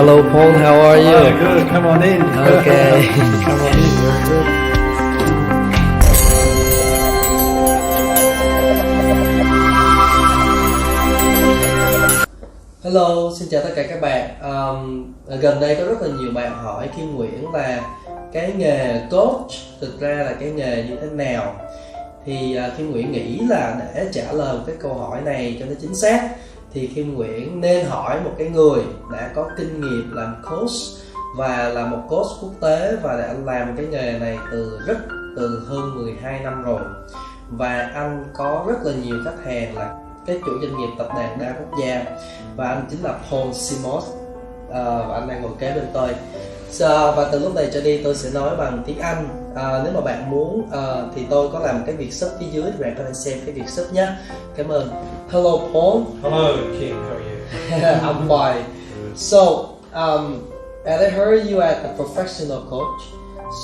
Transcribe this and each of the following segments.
Hello Paul, how are you? Oh, good. Come on in. Okay. Come on in. Very good. Hello, xin chào tất cả các bạn. Gần đây có rất là nhiều bạn hỏi Khiêm Nguyễn là cái nghề coach thực ra là cái nghề như thế nào. Thì Khiêm Nguyễn nghĩ là để trả lời một cái câu hỏi này cho nó chính xác thì Khiêm Nguyễn nên hỏi một cái người đã có kinh nghiệm làm coach và là một coach quốc tế và đã làm cái nghề này từ hơn 12 năm rồi. Và anh có rất là nhiều khách hàng là cái chủ doanh nghiệp tập đoàn đa quốc gia và anh chính là Paul Simos và anh đang ngồi kế bên tôi. Và từ lúc này trở đi tôi sẽ nói bằng tiếng Anh. Nếu mà bạn muốn thì tôi có làm cái việc sub phía dưới thì bạn có thể xem cái việc sub nhé. Cảm ơn. Hello Paul. Hello Kim, how are you? I'm fine. So and I heard you are a professional coach.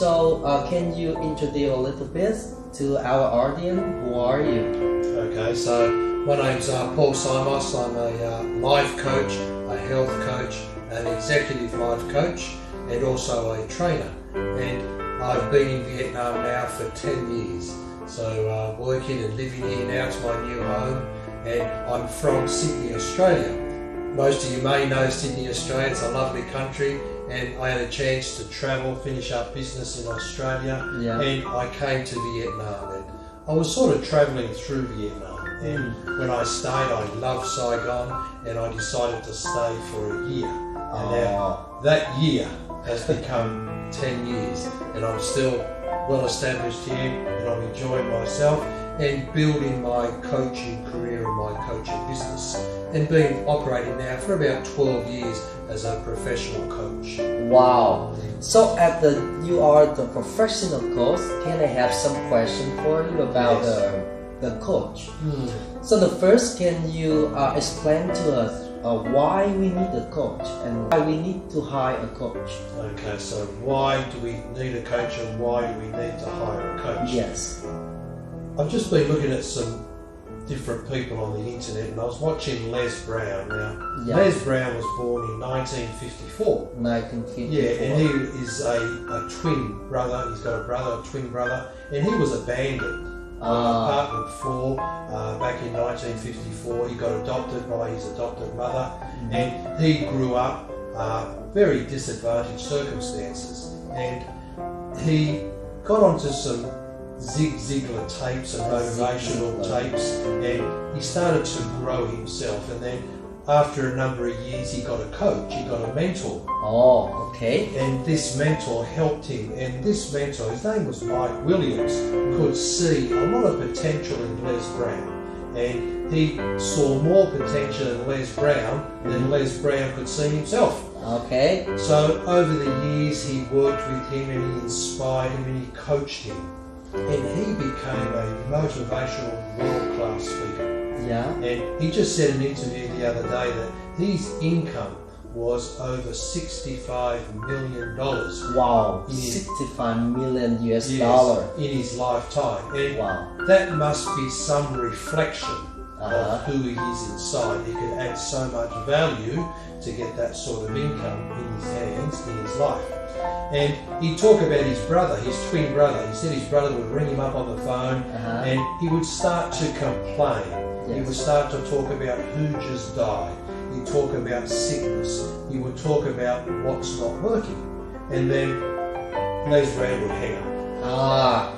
So can you introduce a little bit to our audience? Who are you? Okay, so my name's Paul Simos. I'm a life coach, a health coach, an executive life coach, and also a trainer. And I've been in Vietnam now for 10 years. So working and living here now, it's my new home. And I'm from Sydney, Australia. Most of you may know Sydney, Australia. It's a lovely country. And I had a chance to travel, finish up business in Australia. Yeah. And I came to Vietnam. And I was sort of travelling through Vietnam. And when I stayed, I loved Saigon, and I decided to stay for a year. And now that year has become 10 years, and I'm still well established here, and I'm enjoying myself and building my coaching career and my coaching business, and been operating now for about 12 years as a professional coach. Wow. So you are the professional coach, can I have some question for you about the coach? So the first, can you explain to us why we need a coach and why we need to hire a coach? Okay, so why do we need a coach and why do we need to hire a coach? Yes. I've just been looking at some different people on the internet, and I was watching Les Brown. Now, Les Brown was born in 1954. 1954. Yeah, and he is a twin brother. He's got a twin brother, and he was a bandit. Apartment 4 back in 1954. He got adopted by his adopted mother, and he grew up very disadvantaged circumstances, and he got onto some Zig Ziglar tapes and motivational tapes, and he started to grow himself. And then after a number of years, he got a coach, he got a mentor. Oh, okay. And this mentor helped him, and this mentor, his name was Mike Williams, could see a lot of potential in Les Brown. And he saw more potential in Les Brown than Les Brown could see himself. Okay. So over the years, he worked with him, and he inspired him, and he coached him. And he became a motivational world-class speaker. Yeah. And he just said in an interview the other day that his income was over $65 million. Wow. 65 million US dollar. In his lifetime. And wow. That must be some reflection of who he is inside. He could add so much value to get that sort of income in his hands, in his life. And he'd talk about his brother, his twin brother. He said his brother would ring him up on the phone and he would start to complain. He would start to talk about who just died. He'd talk about sickness. He would talk about what's not working. And then Les Brown would hang up.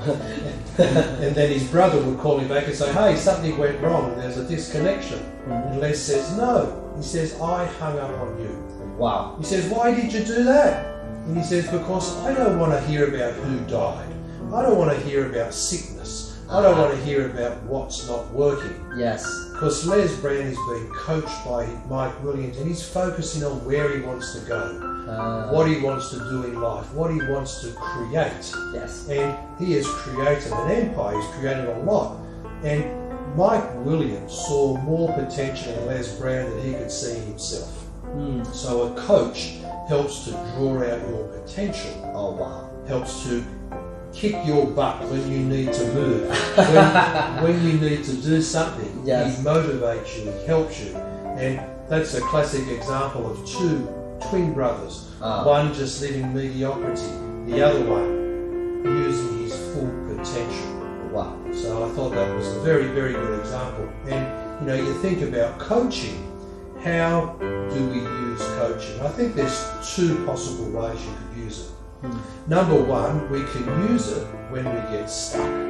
And then his brother would call him back and say, hey, something went wrong. There's a disconnection. And Les says, no. He says, I hung up on you. Wow. He says, why did you do that? And he says, because I don't want to hear about who died. I don't want to hear about sickness. I don't want to hear about what's not working. Yes. Because Les Brown is being coached by Mike Williams, and he's focusing on where he wants to go, what he wants to do in life, what he wants to create. Yes. And he has created an empire, he's created a lot. And Mike Williams saw more potential in Les Brown than he could see himself. So a coach helps to draw out your potential. Oh wow. Helps to kick your butt when you need to move. when you need to do something, he motivates you, he helps you. And that's a classic example of two twin brothers. One just living mediocrity, the other one using his full potential. Wow. So I thought that was a very, very good example. And you think about coaching. How do we use coaching? I think there's two possible ways you could use it. Number one, we can use it when we get stuck.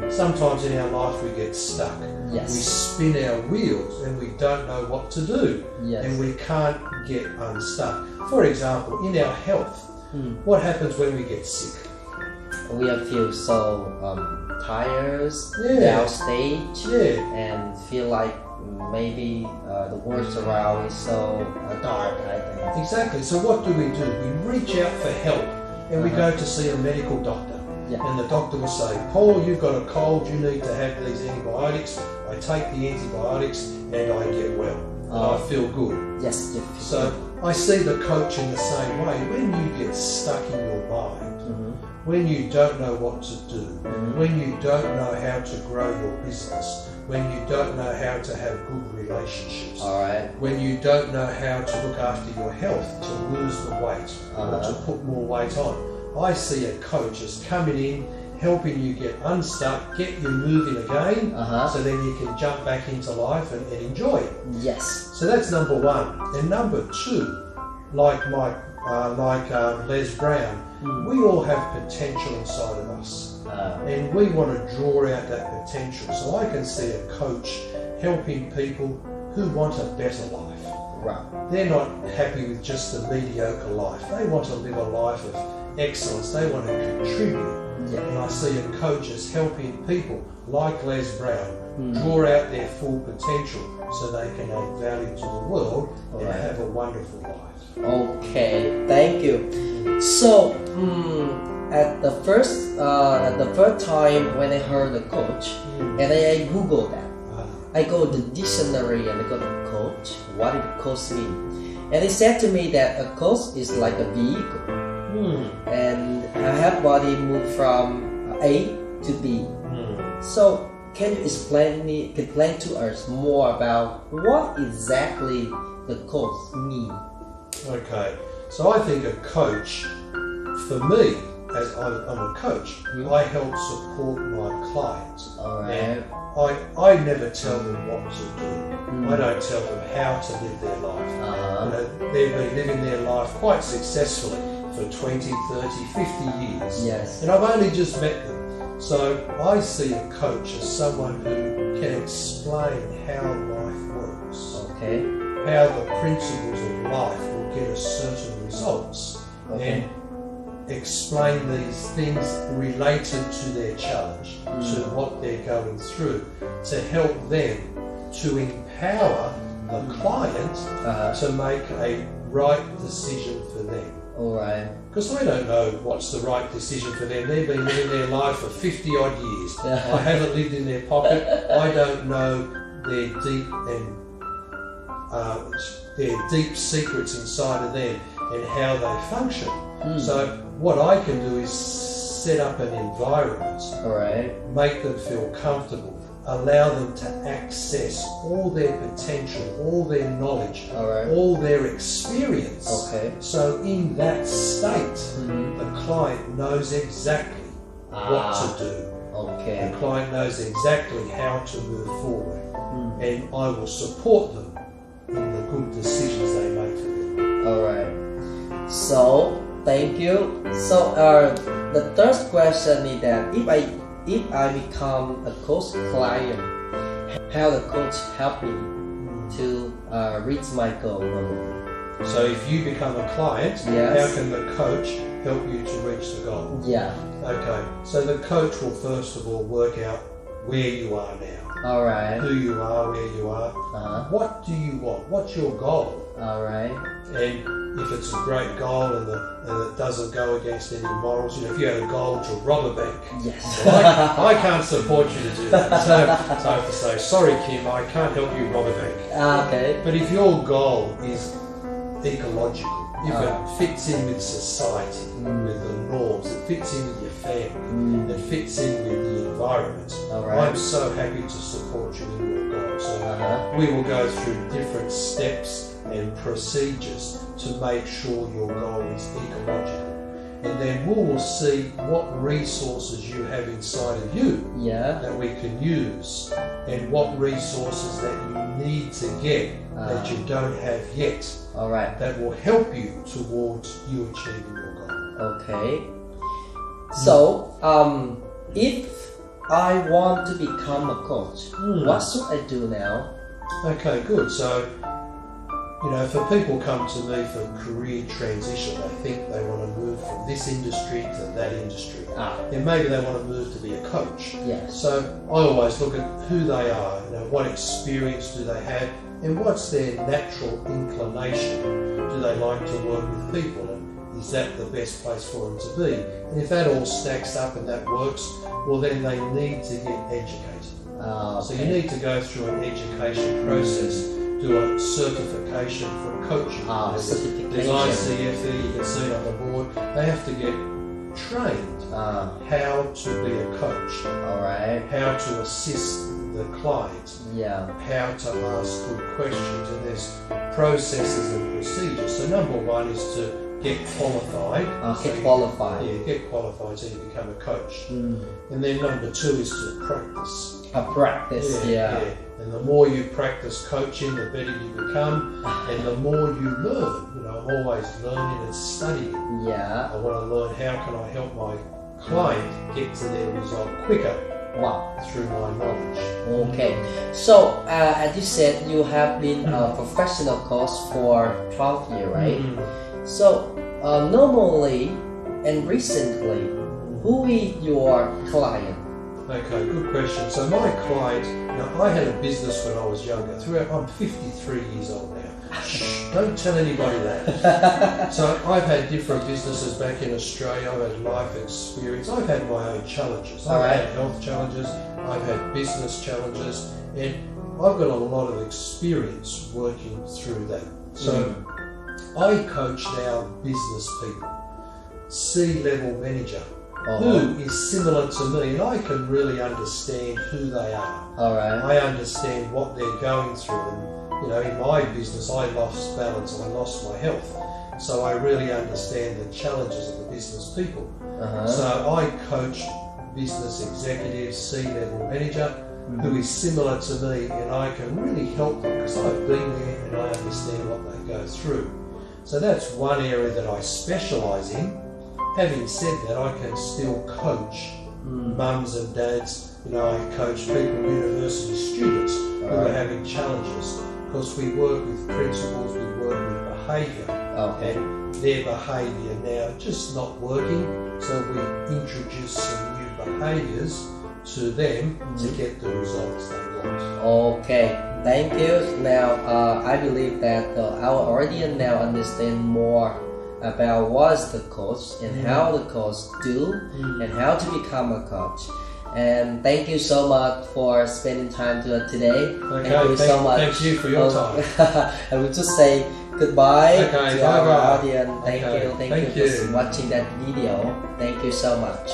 Sometimes in our life we get stuck. Yes. We spin our wheels and we don't know what to do. Yes. And we can't get unstuck. For example, in our health, what happens when we get sick? We feel so tired, Yeah. downstage, and feel like maybe the world around is so dark, I think. Exactly. So what do? We reach out for help and we go to see a medical doctor. Yeah. And the doctor will say, Paul, you've got a cold, you need to have these antibiotics. I take the antibiotics and I get well. And I feel good. Yes. So I see the coach in the same way. When you get stuck in your mind, when you don't know what to do, when you don't know how to grow your business, when you don't know how to have good relationships, when you don't know how to look after your health, to lose the weight or to put more weight on, I see a coach as coming in, helping you get unstuck, get you moving again, so then you can jump back into life and enjoy it. Yes. So that's number one. And number two, like Les Brown, we all have potential inside of us, and we want to draw out that potential. So I can see a coach helping people who want a better life. Right. They're not happy with just a mediocre life. They want to live a life of excellence. They want to contribute. Yeah. And I see a coach as helping people like Les Brown draw out their full potential so they can add value to the world and have a wonderful life. Okay, thank you. So, at the first time when I heard the coach, and I googled that, I go to the dictionary and I go to coach. What did coach mean? And they said to me that a coach is like a vehicle, and I have body move from A to B. So, can you explain to us more about what exactly the coach mean? Okay, so I think a coach, for me, as I'm a coach, I help support my clients. And I never tell them what to do. I don't tell them how to live their life. They've been living their life quite successfully for 20, 30, 50 years. Yes. And I've only just met them. So I see a coach as someone who can explain how life works. Okay. How the principles of life will get us certain results. And explain these things related to their challenge, to what they're going through, to help them to empower the client to make a right decision for them. Because I don't know what's the right decision for them. They've been living their life for 50 odd years. I haven't lived in their pocket. I don't know their deep secrets inside of them and how they function. So what I can do is set up an environment, make them feel comfortable, allow them to access all their potential, all their knowledge, all their experience. So in that state, the client knows exactly what to do. The client knows exactly how to move forward. And I will support them in the good decisions they make for them. So, thank you. So, the third question is that if I become a coach client, how the coach help me to reach my goal? So if you become a client, how can the coach help you to reach the goal? Okay, so the coach will first of all work out where you are now. Who you are, where you are. What do you want? What's your goal? And if it's a great goal and it doesn't go against any morals, if you had a goal to rob a bank, I can't support you to do that. So I have to say, sorry Kim, I can't help you rob a bank. But if your goal is ecological, if it fits in with society, with the norms, it fits in with your family, it fits in with the environment, I'm so happy to support you in your goal. So we will go through different steps and procedures to make sure your goal is ecological. And then we will see what resources you have inside of you Yeah. that we can use, and what resources that you need to get that you don't have yet, Alright. that will help you towards you achieving your goal. Okay. So, if I want to become a coach, what should I do now? Okay, good. So, you know, for people come to me for career transition, they think they want to move from this industry to that industry. And maybe they want to move to be a coach. Yes. So I always look at who they are, you know, what experience do they have, and what's their natural inclination. Do they like to work with people? And is that the best place for them to be? And if that all stacks up and that works, well then they need to get educated. So you need to go through an education process, do a certification for coaching. Certification. There's ICFE, you can see it on the board. They have to get trained how to be a coach, Alright. how to assist the client, Yeah. how to ask good questions, and there's processes and procedures. So number one is to get qualified. Get qualified. Yeah, get qualified so you become a coach. And then number two is to practice. Practice. Yeah. And the more you practice coaching, the better you become, and the more you learn. You know, I'm always learning and studying. Yeah. I want to learn how can I help my client get to their result quicker. Wow. Through my knowledge. Okay. So, as you said, you have been a professional coach for 12 years, right? So, normally and recently, who is your client? Okay, good question. So my client, now I had a business when I was younger. I'm 53 years old now. Shh, don't tell anybody that. So I've had different businesses back in Australia. I've had life experience. I've had my own challenges. I've had health challenges. I've had business challenges. And I've got a lot of experience working through that. So I coach now business people, C-level manager, who is similar to me, and I can really understand who they are. Alright. I understand what they're going through, and you know, in my business I lost balance and I lost my health, so I really understand the challenges of the business people. So I coach business executives, C-level manager, who is similar to me, and I can really help them because I've been there and I understand what they go through. So that's one area that I specialise in. Having said that, I can still coach mums and dads. You know, I coach people, university students who are having challenges, because we work with principles, we work with behaviour, and their behaviour now just not working, so we introduce some new behaviours to them to get the results they want. Okay, thank you. Now, I believe that our audience now understand more about what is the coach and how the coach do and how to become a coach. And thank you so much for spending time today. Okay, thank you so much. Thank you for your time. I will just say goodbye to our bye-bye. audience. Thank you for watching that video. Thank you so much.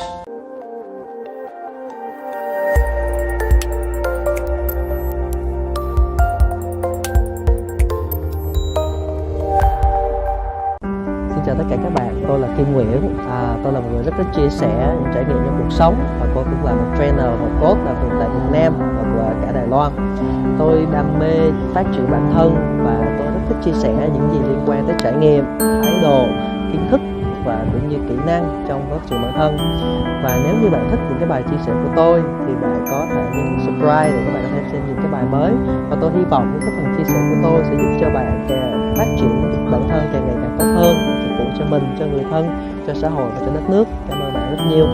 Chào tất cả các bạn, tôi là KHIêM Nguyễn. Tôi là một người rất thích chia sẻ những trải nghiệm trong cuộc sống, và tôi cũng là một trainer, một coach làm việc tại Việt Nam và cả Đài Loan. Tôi đam mê phát triển bản thân và tôi rất thích chia sẻ những gì liên quan tới trải nghiệm, thái độ, kiến thức và cũng như kỹ năng trong phát triển bản thân. Và nếu như bạn thích những cái bài chia sẻ của tôi thì bạn có thể nhấn subscribe để các bạn có thể xem những cái bài mới. Và tôi hy vọng những cái phần chia sẻ của tôi sẽ giúp cho bạn phát triển bản thân càng ngày càng tốt hơn, phục vụ cho mình, cho người thân, cho xã hội và cho đất nước. Cảm ơn bạn rất nhiều.